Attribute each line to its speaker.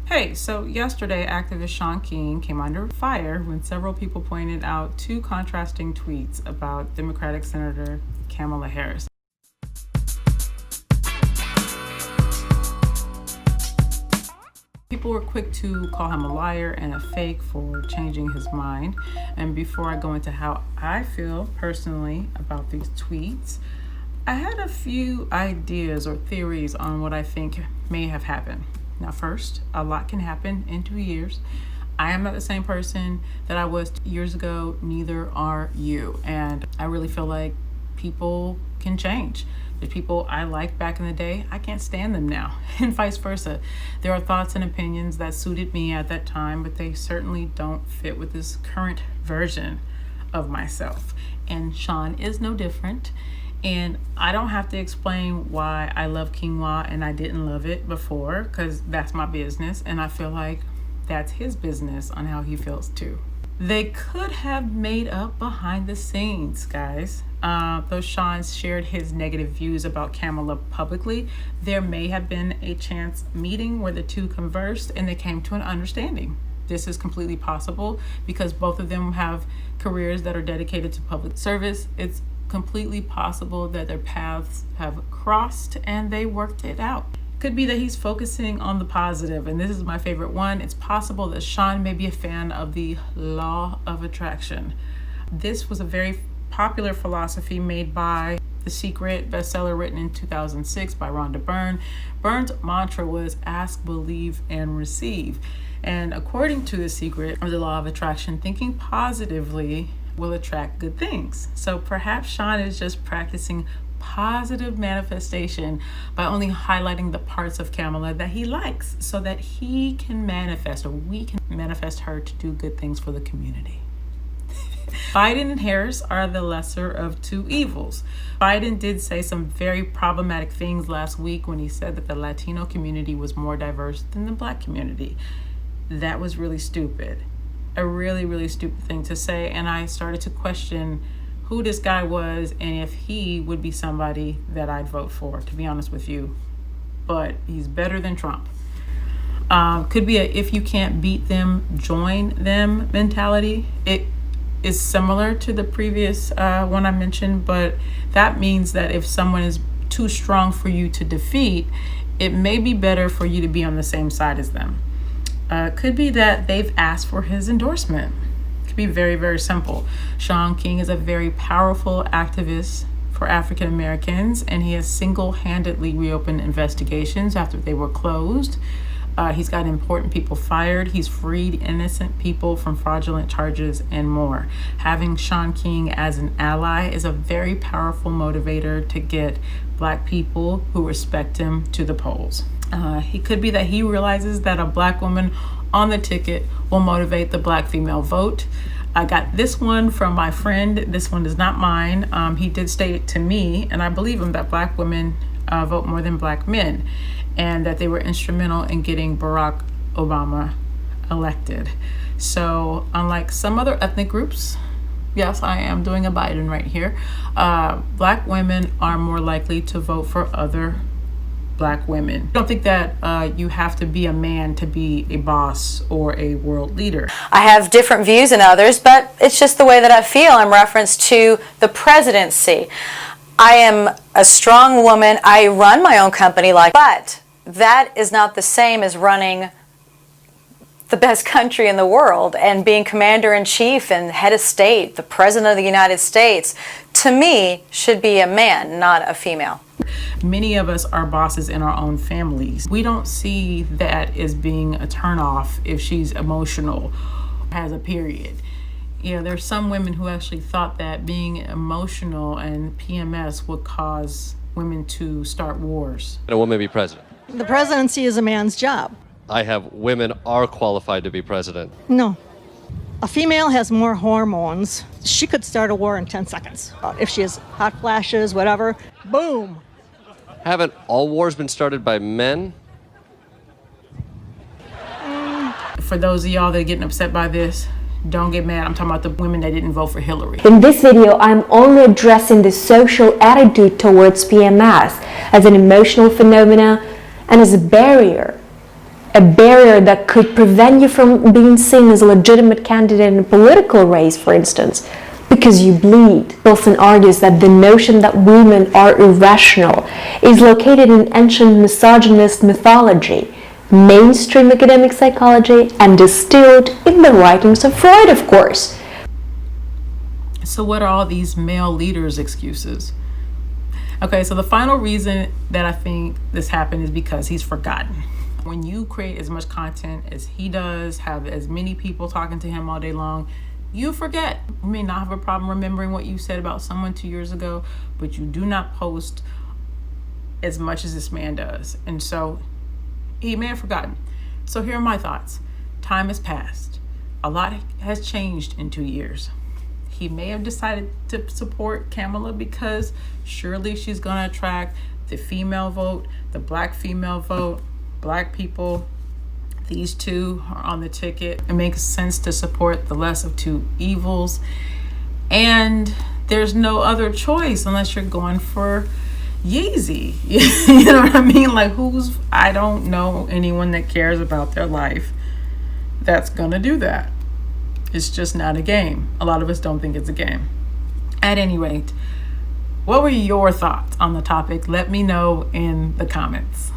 Speaker 1: Hey, so yesterday, activist Shaun King came under fire when several people pointed out two contrasting tweets about Democratic Senator Kamala Harris. People were quick to call him a liar and a fake for changing his mind. And before I go into how I feel personally about these tweets, I had a few ideas or theories on what I think may have happened. Now, first, a lot can happen in 2 years. I am not the same person that I was 2 years ago, neither are you. And I really feel like people can change. The people I liked back in the day, I can't stand them now, and vice versa. There are thoughts and opinions that suited me at that time, but they certainly don't fit with this current version of myself. And Shaun is no different. And I don't have to explain why I love quinoa and I didn't love it before, because that's my business. And I feel like that's his business on how he feels too. They could have made up behind the scenes, guys. Though Shaun shared his negative views about Kamala publicly, there may have been a chance meeting where the two conversed and they came to an understanding. This is completely possible because both of them have careers that are dedicated to public service. It's completely possible that their paths have crossed and they worked it out. Could be that he's focusing on the positive, and this is my favorite one. It's possible that Shaun may be a fan of the law of attraction. This was a very popular philosophy made by The Secret, bestseller written in 2006 by Rhonda Byrne. Byrne's mantra was ask, believe, and receive. And according to The Secret, or the law of attraction, thinking positively will attract good things. So perhaps Shaun is just practicing positive manifestation by only highlighting the parts of Kamala that he likes so that he can manifest, or we can manifest her to do good things for the community. Biden and Harris are the lesser of two evils. Biden did say some very problematic things last week when he said that the Latino community was more diverse than the Black community. That was really stupid. A really, really stupid thing to say. And I started to question who this guy was and if he would be somebody that I'd vote for, to be honest with you. But he's better than Trump. Could be a if you can't beat them, join them mentality. It is similar to the previous one I mentioned, but that means that if someone is too strong for you to defeat, it may be better for you to be on the same side as them. Could be that they've asked for his endorsement. Could be very, very simple. Shaun King is a very powerful activist for African Americans, and he has single-handedly reopened investigations after they were closed. He's got important people fired. He's freed innocent people from fraudulent charges and more. Having Shaun King as an ally is a very powerful motivator to get Black people who respect him to the polls. He could be that he realizes that a Black woman on the ticket will motivate the Black female vote. I got this one from my friend. This one is not mine. He did state it to me, and I believe him, that Black women vote more than Black men, and that they were instrumental in getting Barack Obama elected. So unlike some other ethnic groups, yes, I am doing a Biden right here, Black women are more likely to vote for other Black women. I don't think that you have to be a man to be a boss or a world leader.
Speaker 2: I have different views than others, but it's just the way that I feel in reference to the presidency. I am a strong woman. I run my own company, but that is not the same as running the best country in the world and being commander-in-chief and head of state. The president of the United States, to me, should be a man, not a female.
Speaker 1: Many of us are bosses in our own families. We don't see that as being a turnoff if she's emotional, has a period. You know, there's some women who actually thought that being emotional and PMS would cause women to start wars.
Speaker 3: Can a woman be president?
Speaker 4: The presidency is a man's job.
Speaker 3: I have women are qualified to be president.
Speaker 4: No. A female has more hormones. She could start a war in 10 seconds. If she has hot flashes, whatever, boom.
Speaker 3: Haven't all wars been started by men?
Speaker 1: For those of y'all that are getting upset by this, don't get mad. I'm talking about the women that didn't vote for Hillary.
Speaker 5: In this video, I'm only addressing the social attitude towards PMS as an emotional phenomena and as a barrier a barrier that could prevent you from being seen as a legitimate candidate in a political race, for instance, because you bleed. Wilson argues that the notion that women are irrational is located in ancient misogynist mythology, mainstream academic psychology, and distilled in the writings of Freud, of course.
Speaker 1: So what are all these male leaders' excuses? Okay, so the final reason that I think this happened is because he's forgotten. When you create as much content as he does, have as many people talking to him all day long, you forget. You may not have a problem remembering what you said about someone 2 years ago, but you do not post as much as this man does. And so he may have forgotten. So here are my thoughts. Time has passed. A lot has changed in 2 years. He may have decided to support Kamala because surely she's going to attract the female vote, the black female vote, black people. These two are on the ticket. It makes sense to support the less of two evils. And there's no other choice unless you're going for Yeezy. You know what I mean? Like, I don't know anyone that cares about their life that's going to do that. It's just not a game. A lot of us don't think it's a game. At any rate, what were your thoughts on the topic? Let me know in the comments.